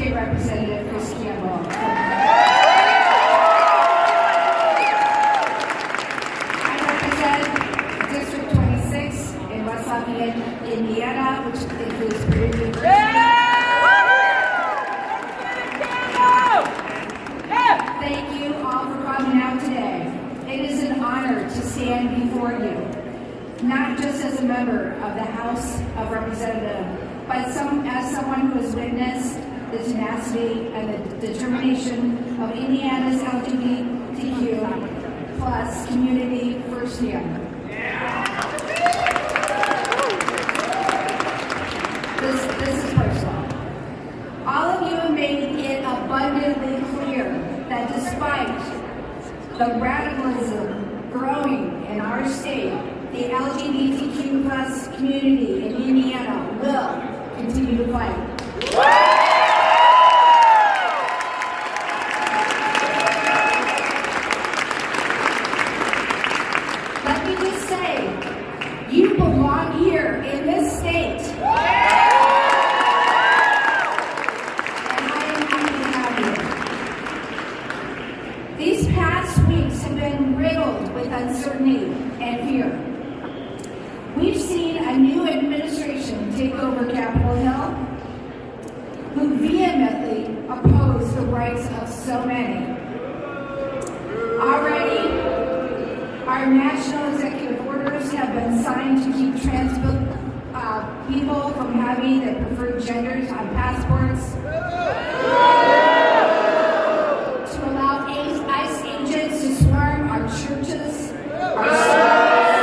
State Representative Chris Campbell. I represent District 26 in West Lafayette, Indiana, which includes Purdue University. Thank you all for coming out today. It is an honor to stand before you, not just as a member of the House of Representatives, but as someone who has witnessed the tenacity and the determination of Indiana's LGBTQ plus community firsthand. This is personal. All of you have made it abundantly clear that despite the radicalism growing in our state, the LGBTQ plus community in Indiana will continue to fight. Let me just say, you belong here in this state. And I am happy to have you. These past weeks have been riddled with uncertainty and fear. We've seen a new administration take over Capitol Hill, who vehemently oppose the rights of so many. Already, our national executive orders have been signed to keep trans people from having their preferred genders on passports, to allow ICE agents to swarm our churches, our schools,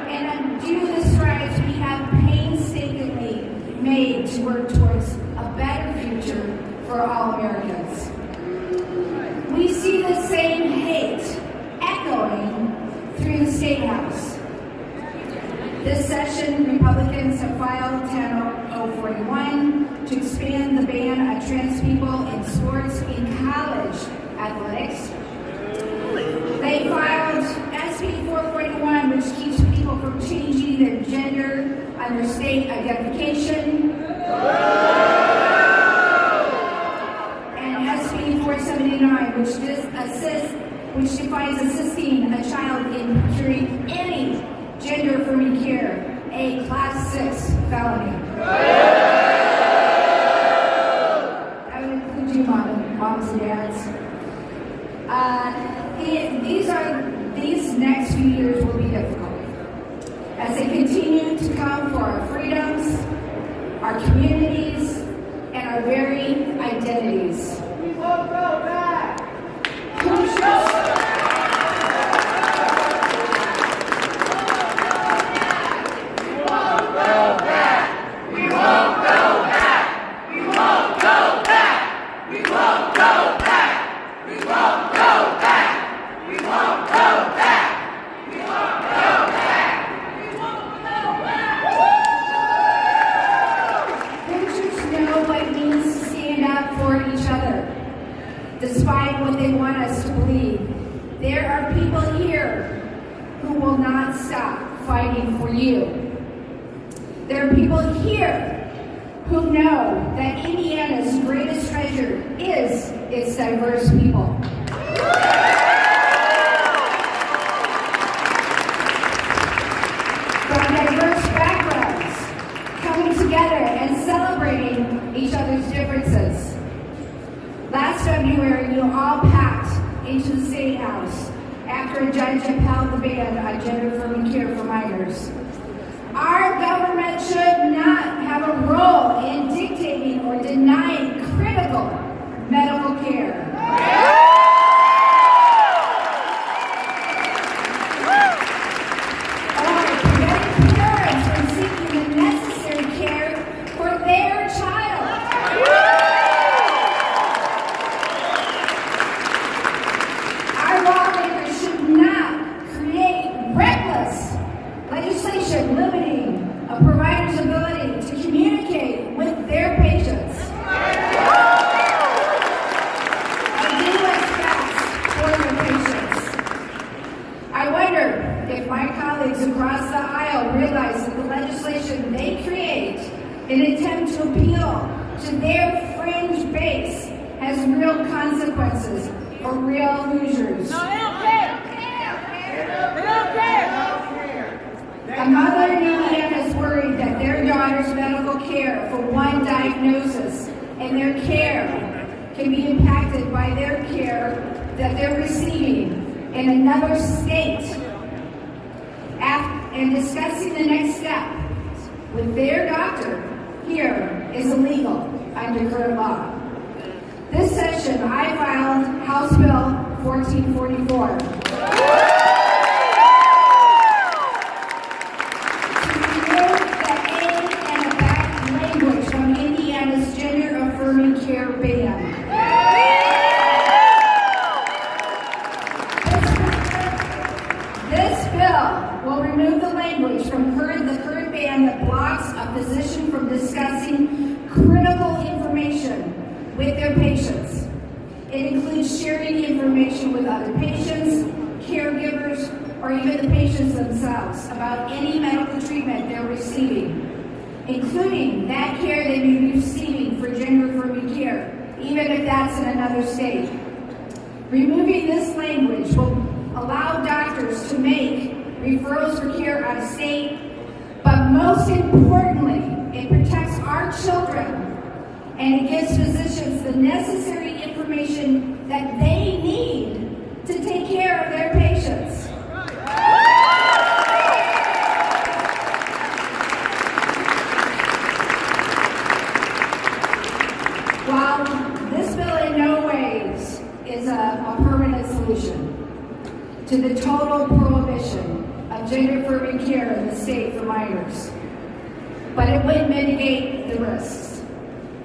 and undo the strides we have painstakingly made to work towards a better future for all Americans. We see the same hate echoing through the State House. This session, Republicans have filed 10041 to expand the ban on trans people in sports in college athletics. They filed SB 441, which keeps people from changing their gender on their state identification. And SB 479, which defines assisting a child in procuring any gender-affirming care, a Class 6 felony. That would include you, moms and dads. These next few years will be difficult as they continue to come for our freedoms, our communities, and our very identities. We won't go back. Hoosiers. Despite what they want us to believe, there are people here who will not stop fighting for you. There are people here who know that Indiana's greatest treasure is its diverse people. From diverse backgrounds, coming together and celebrating each other's differences. Last February, you all packed into the State House after a judge upheld the ban on gender-affirming care for minors. Our government should not have a role in dictating or denying critical medical care. Or preventing parents from seeking the necessary care for their child. Our lawmakers should not create reckless legislation limiting a provider's ability to communicate with their patients. Again, for real Hoosiers. No, they don't care. They don't care. A mother in Indiana is worried that their daughter's medical care for one diagnosis and their care can be impacted by their care that they're receiving in another state. And discussing the next step with their doctor here is illegal under current law. This session, I filed House Bill 1444. Care ban. This bill will remove the language from the current ban that blocks a physician from discussing critical information with their patients. It includes sharing information with other patients, caregivers, or even the patients themselves about any medical treatment they're receiving, including that care they may be receiving for gender-affirming care, even if that's in another state. Removing this language will allow doctors to make referrals for care out of state, but most importantly, it protects our children and it gives physicians the necessary information that they need to take care of their patients. While this bill in no ways is a permanent solution to the total prohibition of gender-affirming care in the state for minors, but it would mitigate the risks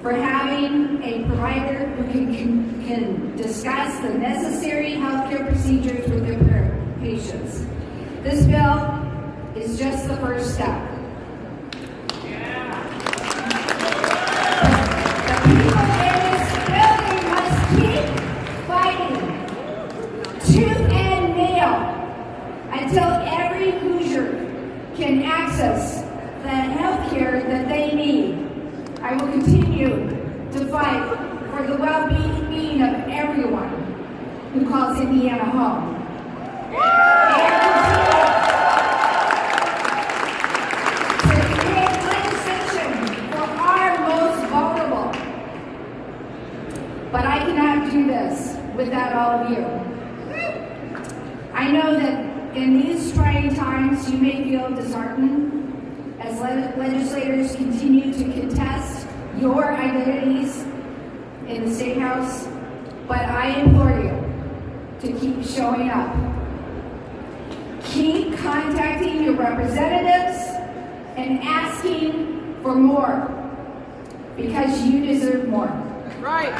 for having a provider who can discuss the necessary healthcare procedures with their patients. This bill is just the first step. Tooth and nail until every Hoosier can access the health care that they need. I will continue to fight for the well-being of everyone who calls Indiana home. And to create legislation for our most vulnerable. But I cannot do this without all of you. I know that in these trying times you may feel disheartened as legislators continue to contest your identities in the State House, but I implore you to keep showing up. Keep contacting your representatives and asking for more, because you deserve more. Right.